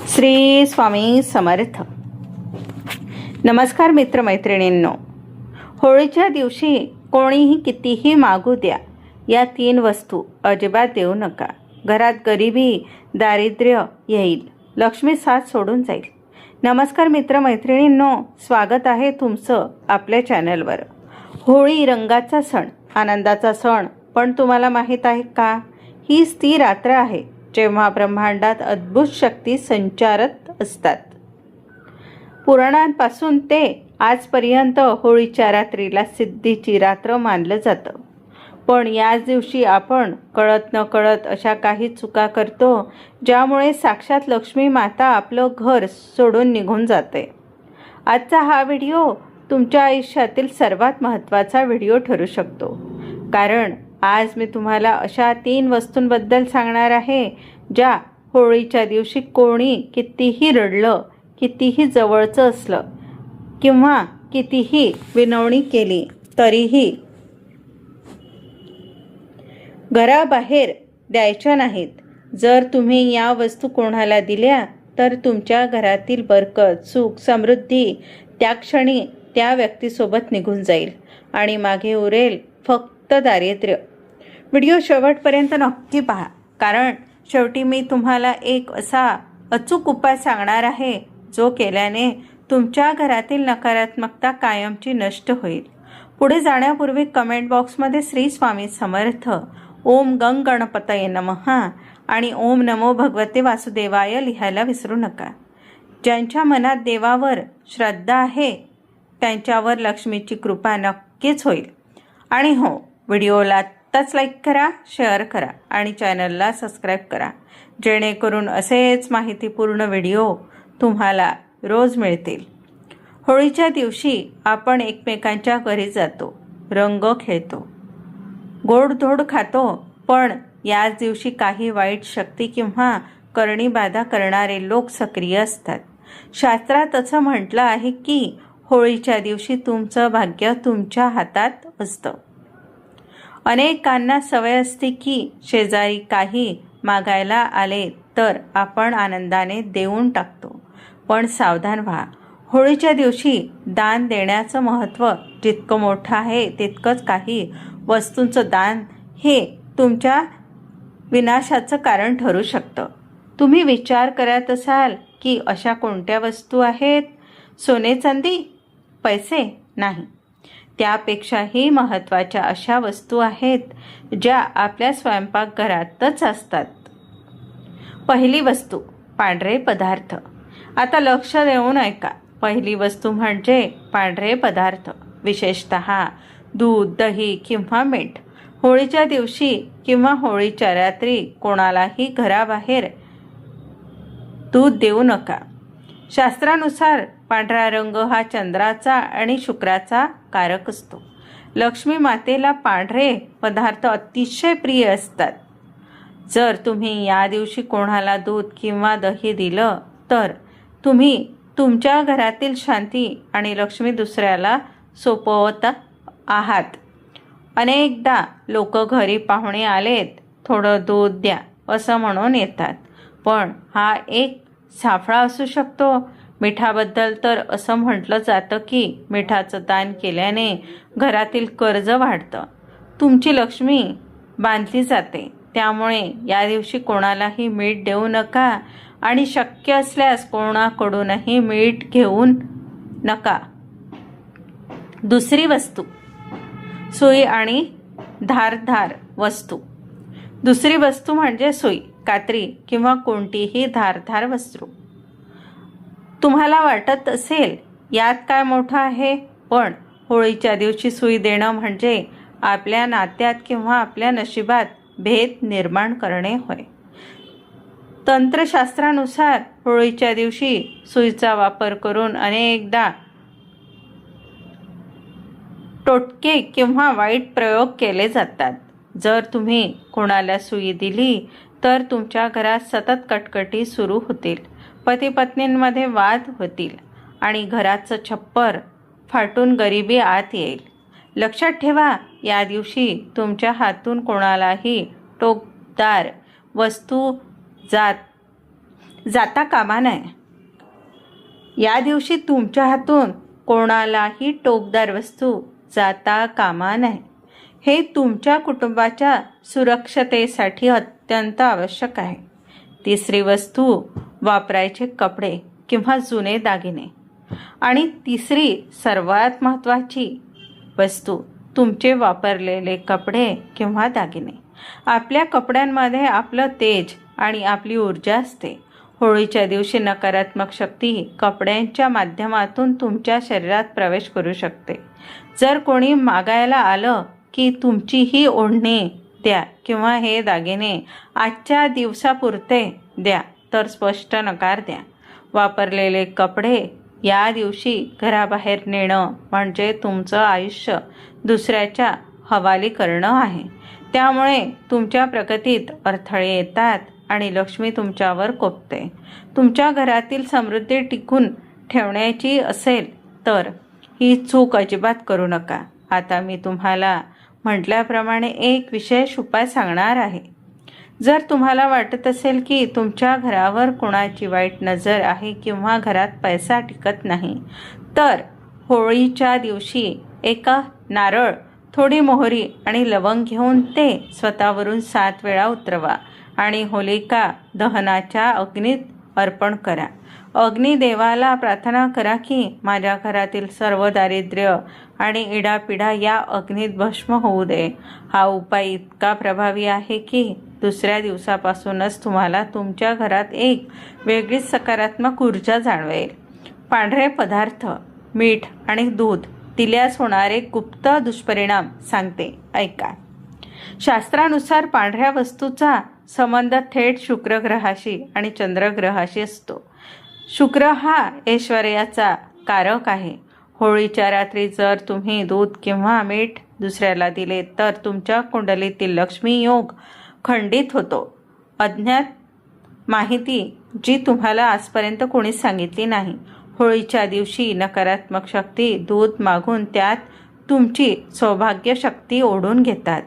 श्री स्वामी समर्थ. नमस्कार मित्रमैत्रिणींनो. होळीच्या दिवशी कोणीही कितीही मागू द्या, या 3 वस्तू अजिबात देऊ नका. घरात गरिबी दारिद्र्य येईल, लक्ष्मी साथ सोडून जाईल. नमस्कार मित्रमैत्रिणींनो, स्वागत आहे तुमचं आपल्या चॅनलवर. होळी रंगाचा सण, आनंदाचा सण. पण तुम्हाला माहीत आहे का, हीच ती रात्र आहे जेव्हा ब्रह्मांडात अद्भुत शक्ती संचारत असतात. पुराणांपासून ते आजपर्यंत होळीच्या रात्रीला सिद्धीची रात्र मानलं जातं. पण याच दिवशी आपण कळत न कळत अशा काही चुका करतो ज्यामुळे साक्षात लक्ष्मी माता आपलं घर सोडून निघून जाते. आजचा हा व्हिडिओ तुमच्या आयुष्यातील सर्वात महत्त्वाचा व्हिडिओ ठरू शकतो, कारण आज मी तुम्हाला अशा 3 वस्तूंबद्दल सांगणार आहे ज्या होळीच्या दिवशी कोणी कितीही रडलं, कितीही जवळचं असलं किंवा कितीही विनवणी केली तरीही घराबाहेर द्यायच्या नाहीत. जर तुम्ही या वस्तू कोणाला दिल्या तर तुमच्या घरातील बरकत, सुख, समृद्धी त्या क्षणी त्या व्यक्तीसोबत निघून जाईल आणि मागे उरेल फक्त दारिद्र्य. व्हिडिओ शेवटपर्यंत नक्की पहा, कारण शेवटी मी तुम्हाला एक असा अचूक उपाय सांगणार आहे जो केल्याने तुमच्या घरातील नकारात्मकता कायमची नष्ट होईल. पुढे जाण्यापूर्वी कमेंट बॉक्समध्ये श्री स्वामी समर्थ, ओम गंग गणपतये नमः आणि ओम नमो भगवते वासुदेवाय लिहायला विसरू नका. ज्यांच्या मनात देवावर श्रद्धा आहे त्यांच्यावर लक्ष्मीची कृपा नक्कीच होईल. आणि हो, व्हिडिओला आत्ताच लाईक करा, शेअर करा आणि चॅनलला सबस्क्राईब करा, जेणेकरून असेच माहितीपूर्ण व्हिडिओ तुम्हाला रोज मिळतील. होळीच्या दिवशी आपण एकमेकांच्या घरी जातो, रंग खेळतो, गोडधोड खातो. पण याच दिवशी काही वाईट शक्ती किंवा करणी बाधा करणारे लोक सक्रिय असतात. शास्त्रात असं म्हटलं आहे की होळीच्या दिवशी तुमचं भाग्य तुमच्या हातात असतं. अनेकांना सवय असते की शेजारी काही मागायला आले तर आपण आनंदाने देऊन टाकतो. पण सावधान व्हा, होळीच्या दिवशी दान देण्याचं महत्त्व जितकं मोठं आहे तितकंच काही वस्तूंचं दान हे तुमच्या विनाशाचं कारण ठरू शकतं. तुम्ही विचार करत असाल की अशा कोणत्या वस्तू आहेत? सोने चांदी, पैसे? नाही, त्यापेक्षाही महत्त्वाच्या अशा वस्तू आहेत ज्या आपल्या स्वयंपाकघरातच असतात. पहिली वस्तू, पांढरे पदार्थ. आता लक्ष देऊन ऐका. पहिली वस्तू म्हणजे पांढरे पदार्थ, विशेषतः दूध, दही किंवा मीठ. होळीच्या दिवशी किंवा होळीच्या रात्री कोणालाही घराबाहेर दूध देऊ नका. शास्त्रानुसार पांढरा रंग हा चंद्राचा आणि शुक्राचा कारक असतो. लक्ष्मी मातेला पांढरे पदार्थ अतिशय प्रिय असतात. जर तुम्ही या दिवशी कोणाला दूध किंवा दही दिलं तर तुम्ही तुमच्या घरातील शांती आणि लक्ष्मी दुसऱ्याला सोपवत आहात. अनेकदा लोक घरी पाहुणे आलेत, थोडं दूध द्या असं म्हणून येतात, पण हा एक साफळा असू शकतो. मिठाबद्दल तर असं म्हटलं जातं की मिठाचं दान केल्याने घरातील कर्ज वाढतं, तुमची लक्ष्मी बांधली जाते. त्यामुळे या दिवशी कोणालाही मीठ देऊ नका आणि शक्य असल्यास कोणाकडूनही मीठ घेऊन नका. दुसरी वस्तू, सुई आणि धारदार वस्तू. दुसरी वस्तू म्हणजे सुई, कात्री किंवा कोणतीही धारदार वस्तू. तुम्हाला वाटत असेल यात काय मोठं आहे, पण होळीच्या दिवशी सुई देणं म्हणजे आपल्या नात्यात किंवा आपल्या नशिबात भेद निर्माण करणे होय. तंत्रशास्त्रानुसार होळीच्या दिवशी सुईचा वापर करून अनेकदा टोटके किंवा वाईट प्रयोग केले जातात. जर तुम्ही कोणाला सुई दिली तर तुमच्या घरात सतत कटकटी सुरू होतील, पती पत्नींमध्ये वाद होतील आणि घराचं छप्पर फाटून गरिबी आत येईल. लक्षात ठेवा, या दिवशी तुमच्या हातून कोणालाही टोकदार वस्तू जात जाता कामा नये। या दिवशी तुमच्या हातून कोणालाही टोकदार वस्तू जाता कामा नये। हे तुमच्या कुटुंबाच्या सुरक्षतेसाठी अत्यंत आवश्यक आहे। तिसरी वस्तू वापरायचे कपडे किंवा जुने दागिने। आणि तिसरी सर्वात महत्त्वाची वस्तू तुमचे वापरलेले कपडे किंवा दागिने। आपल्या कपड्यांमध्ये आपलं तेज आणि आपली ऊर्जा असते। होळीच्या दिवशी नकारात्मक शक्ती कपड्यांच्या माध्यमातून तुमच्या शरीरात प्रवेश करू शकते। जर कोणी मागायला आलं की तुमची ही ओढणी द्या किंवा हे दागिने आजच्या दिवसापुरते द्या तर स्पष्ट नकार द्या। वापरलेले कपडे या दिवशी घराबाहेर नेणं म्हणजे तुमचं आयुष्य दुसऱ्याच्या हवाली करणं आहे। त्यामुळे तुमच्या प्रगतीत अडथळे येतात आणि लक्ष्मी तुमच्यावर कोपते। तुमच्या घरातील समृद्धी टिकून ठेवण्याची असेल तर ही चूक अजिबात करू नका। आता मी तुम्हाला म्हटल्याप्रमाणे एक विशेष उपाय सांगणार आहे। जर तुम्हाला वाटत असेल की तुमच्या घरावर कोणाची वाईट नजर आहे किंवा घरात पैसा टिकत नाही, तर होळीच्या दिवशी एक नारळ, थोडी मोहरी आणि लवंग घेऊन ते स्वतःवरून 7 वेळा उतरवा आणि होलिका दहनाच्या अग्नीत अर्पण करा। अग्निदेवाला प्रार्थना करा की माझ्या घरातील सर्व दारिद्र्य आणि इडापिडा या अग्नीत भस्म होऊ दे। हा उपाय इतका प्रभावी आहे की दुसऱ्या दिवसापासूनच तुम्हाला तुमच्या घरात एक वेगळीच सकारात्मक ऊर्जा जाणवेल। पांढरे पदार्थ, मीठ आणि दूध दिल्यास होणारे गुप्त दुष्परिणाम सांगते, ऐका। शास्त्रानुसार पांढऱ्या वस्तूचा संबंध थेट शुक्र ग्रहाशी आणि चंद्र ग्रहाशी असतो। शुक्र हा ऐश्वर्याचा कारक आहे। होळीच्या रात्री जर तुम्ही दूध किंवा मीठ दुसऱ्याला दिले तर तुमच्या कुंडलीतील लक्ष्मी योग खंडित होतो। अज्ञात माहिती जी तुम्हाला आजपर्यंत कोणीच सांगितली नाही। होळीच्या दिवशी नकारात्मक शक्ती दूध मागून त्यात तुमची सौभाग्य शक्ती ओढून घेतात।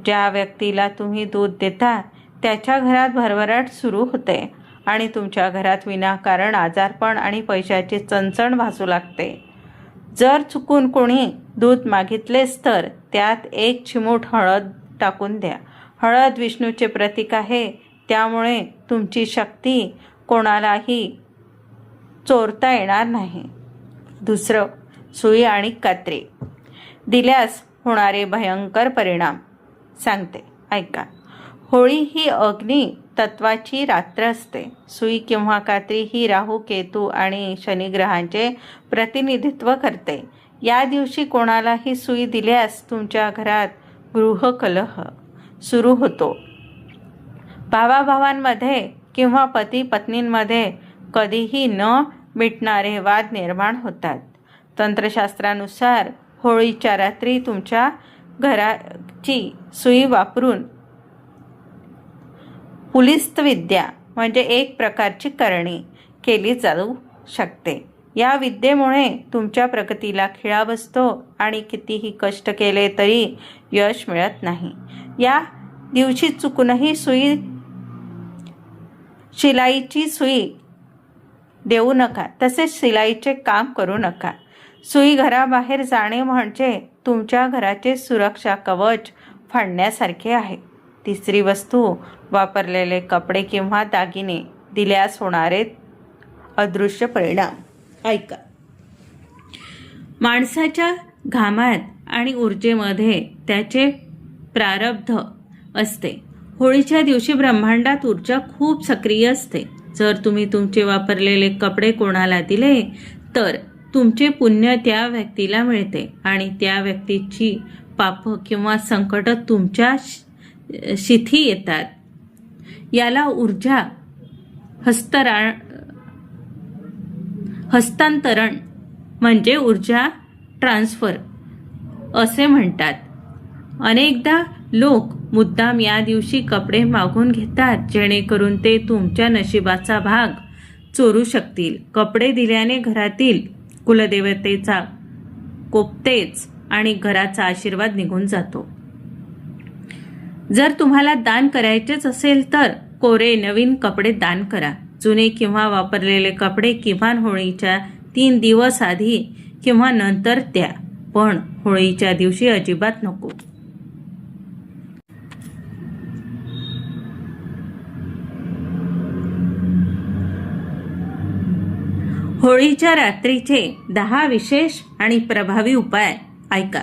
ज्या व्यक्तीला तुम्ही दूध देता त्याच्या घरात भरभराट सुरू होते आणि तुमच्या घरात विनाकारण आजारपण आणि पैशाची चणचण भासू लागते। जर चुकून कोणी दूध मागितलेस तर त्यात 1 चिमूट हळद टाकून द्या। हळद विष्णूचे प्रतीक आहे, त्यामुळे तुमची शक्ती कोणालाही चोरता येणार नाही। दुसरं, सुई आणि कात्री दिल्यास होणारे भयंकर परिणाम सांगते, ऐका। होळी ही अग्नी तत्वाची रात्र असते। सुई किंवा कात्री ही राहू, केतू आणि शनिग्रहांचे प्रतिनिधित्व करते। या दिवशी कोणालाही सुई दिल्यास तुमच्या घरात गृहकलह सुरू होतो। भावाभावांमध्ये किंवा पती पत्नींमध्ये कधीही न मिटणारे वाद निर्माण होतात। तंत्रशास्त्रानुसार होळीच्या रात्री तुमच्या घराची सुई वापरून पुलिस्तविद्या म्हणजे एक प्रकारची करणी केली जाऊ शकते। या विद्येमुळे तुमच्या प्रगतीला खिळा बसतो आणि कितीही कष्ट केले तरी यश मिळत नाही। या दिवशी चुकूनही शिलाईची सुई देऊ नका, तसेच शिलाईचे काम करू नका। सुई घराबाहेर जाणे म्हणजे तुमच्या घराचे सुरक्षा कवच फाडण्यासारखे आहे। तिसरी वस्तू वापरलेले कपडे किंवा दागिने दिल्यास होणारे अदृश्य परिणाम, ऐका। माणसाच्या घामात आणि ऊर्जेमध्ये त्याचे प्रारब्ध असते। होळीच्या दिवशी ब्रह्मांडात ऊर्जा खूप सक्रिय असते। जर तुम्ही तुमचे वापरलेले कपडे कोणाला दिले तर तुमचे पुण्य त्या व्यक्तीला मिळते आणि त्या व्यक्तीची पाप किंवा संकट तुमच्या शिथी येतात। याला ऊर्जा हस्तांतरण म्हणजे ऊर्जा ट्रान्सफर असे म्हणतात। अनेकदा लोक मुद्दाम या दिवशी कपडे मागून घेतात जेणेकरून ते तुमच्या नशिबाचा भाग चोरू शकतील। कपडे दिल्याने घरातील कुलदेवतेचा कोपतेच आणि घराचा आशीर्वाद निघून जातो। जर तुम्हाला दान करायचेच असेल तर कोरे नवीन कपडे दान करा। जुने किंवा वापरलेले कपडे किमान होळीच्या 3 दिवस आधी किंवा नंतर द्या, पण होळीच्या दिवशी अजिबात नको. होळीच्या रात्रीचे 10 विशेष आणि प्रभावी उपाय ऐका.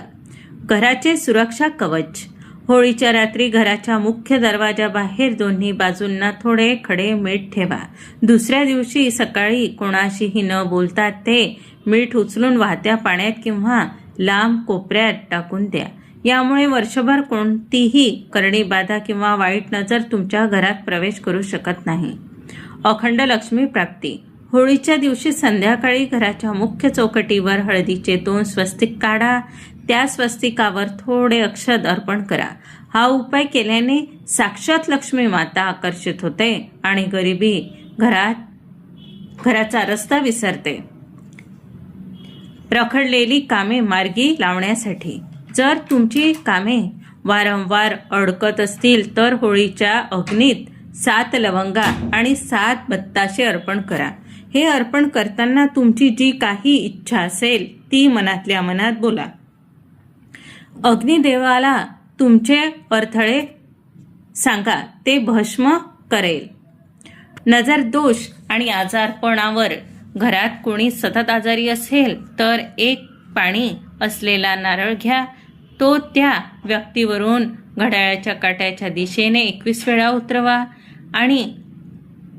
घराचे सुरक्षा कवच. होळीच्या रात्री घराच्या मुख्य दरवाजाबाहेर दोन्ही बाजूंना थोडे खडे मीठ ठेवा. दुसऱ्या दिवशी सकाळी कोणाशीही न बोलता ते मीठ उचलून वाहत्या पाण्यात किंवा लांब कोपऱ्यात टाकून द्या. यामुळे वर्षभर कोणतीही करडी बाधा किंवा वाईट नजर तुमच्या घरात प्रवेश करू शकत नाही. अखंड लक्ष्मी प्राप्ती. होळीच्या दिवशी संध्याकाळी घराच्या मुख्य चौकटीवर हळदीचे 2 स्वस्तिक काढा. त्या स्वस्तिकावर थोडे अक्षत अर्पण करा. हा उपाय केल्याने साक्षात लक्ष्मी माता आकर्षित होते आणि गरिबी घराचा रस्ता विसरते. रखडलेली कामे मार्गी लावण्यासाठी. जर तुमची कामे वारंवार अडकत असतील तर होळीच्या अग्नीत 7 लवंगा आणि 7 बत्ताशे अर्पण करा. हे अर्पण करताना तुमची जी काही इच्छा असेल ती मनातल्या मनात बोला. अग्निदेवाला तुमचे अडथळे सांगा, ते भस्म करेल. नजर दोष आणि आजारपणावर. घरात कोणी सतत आजारी असेल तर एक पाणी असलेला नारळ घ्या. तो त्या व्यक्तीवरून घड्याळाच्या काट्याच्या दिशेने 21 वेळा उतरवा आणि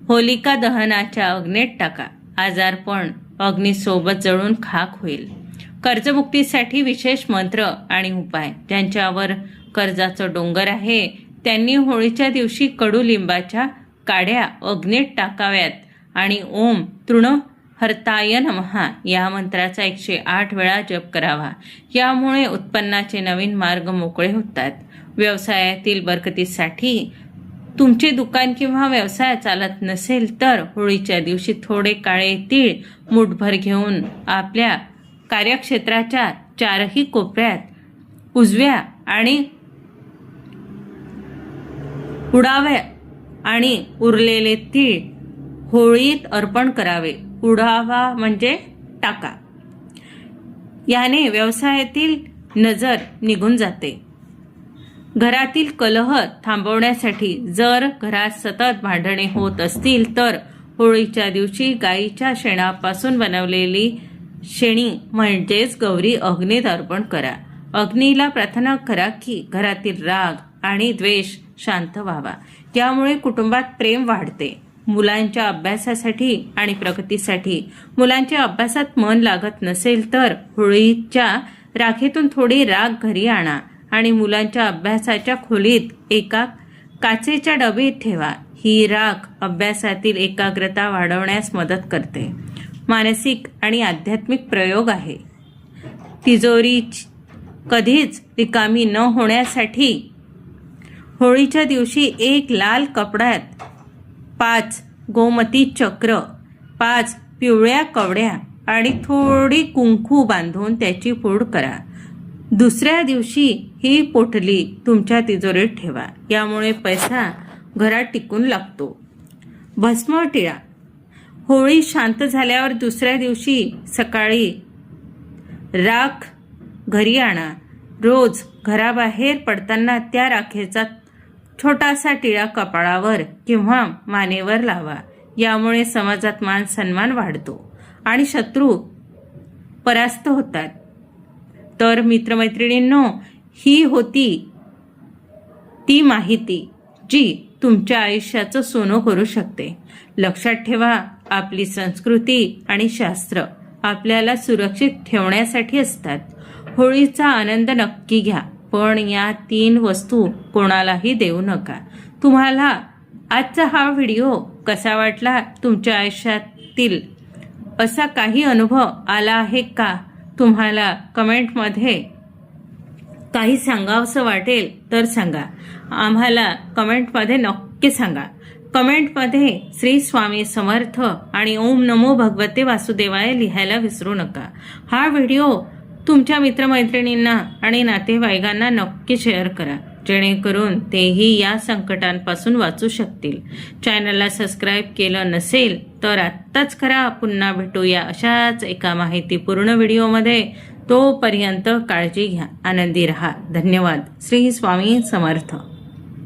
होलिका दहनाच्या अग्नीत टाका. आजारपण अग्नीसोबत जळून खाक होईल. कर्जमुक्तीसाठी विशेष मंत्र आणि उपाय. ज्यांच्यावर कर्जाचं डोंगर आहे त्यांनी होळीच्या दिवशी कडुलिंबाच्या काड्या अग्नीत टाकाव्यात आणि ओम तृणहर्ताय नमः या मंत्राचा 108 वेळा जप करावा. यामुळे उत्पन्नाचे नवीन मार्ग मोकळे होतात. व्यवसायातील बरकतीसाठी. तुमचे दुकान किंवा व्यवसाय चालत नसेल तर होळीच्या दिवशी थोडे काळे तीळ मुठभर घेऊन आपल्या कार्यक्षेत्राच्या 4ही कोपऱ्यात उजव्या आणि उडाव्या आणि उरलेले तीळ होळीत अर्पण करावे. उडावा म्हणजे टाका. याने व्यवसायातील नजर निघून जाते. घरातील कलह थांबवण्यासाठी. जर घरात सतत भांडणे होत असतील तर होळीच्या दिवशी गायीच्या शेणापासून बनवलेली शेणी म्हणजेच गौरी अग्नीत अर्पण करा. अग्नीला प्रार्थना करा की घरातील राग आणि द्वेष शांत व्हावा. यामुळे कुटुंबात प्रेम वाढते. मुलांच्या अभ्यासासाठी आणि प्रगतीसाठी. मुलांच्या अभ्यासात मन लागत नसेल तर होळीच्या राखेतून थोडी राख घरी आणा आणि मुलांच्या अभ्यासाच्या खोलीत एका काचेच्या डबीत ठेवा. ही राख अभ्यासातील एकाग्रता वाढवण्यास मदत करते. मानसिक आणि आध्यात्मिक प्रयोग आहे. तिजोरी कधीच रिकामी न होण्यासाठी होळीच्या दिवशी एक लाल कपड्यात 5 गोमती चक्र, 5 पिवळ्या कवड्या आणि थोडी कुंकू बांधून त्याची पूड करा. दुसऱ्या दिवशी ही पोटली तुमच्या तिजोरीत ठेवा. यामुळे पैसा घरात टिकून लागतो. भस्म टिळा. होळी शांत झाल्यावर दुसऱ्या दिवशी सकाळी राख घरी आणा. रोज घराबाहेर पडताना त्या राखेचा छोटासा टिळा कपाळावर किंवा मानेवर लावा. यामुळे समाजात मान सन्मान वाढतो आणि शत्रू परास्त होतात. तर मित्रमैत्रिणींनो, ही होती ती माहिती जी तुमच्या आयुष्याचं सोनं करू शकते. लक्षात ठेवा, आपली संस्कृती आणि शास्त्र आपल्याला सुरक्षित ठेवण्यासाठी असतात. होळीचा आनंद नक्की घ्या, पण या 3 वस्तू कोणालाही देऊ नका. तुम्हाला आजचा हा व्हिडिओ कसा वाटला? तुमच्या आयुष्यातील असा काही अनुभव आला आहे का? तुम्हाला कमेंटमध्ये काही सांगावंसं वाटेल तर सांगा. आम्हाला कमेंटमध्ये नक्की सांगा. कमेंटमध्ये श्री स्वामी समर्थ आणि ओम नमो भगवते वासुदेवाय लिहायला विसरू नका. हा व्हिडिओ तुमच्या मित्रमैत्रिणींना आणि नातेवाईकांना नक्की शेअर करा. जेणेकरून तेही या संकटांपासून वाचू शकतील. चॅनलला सबस्क्राईब केलं नसेल तर आत्ताच करा. पुन्हा भेटूया अशाच एका माहितीपूर्ण व्हिडिओमध्ये. तोपर्यंत काळजी घ्या, आनंदी रहा. धन्यवाद. श्री स्वामी समर्थ.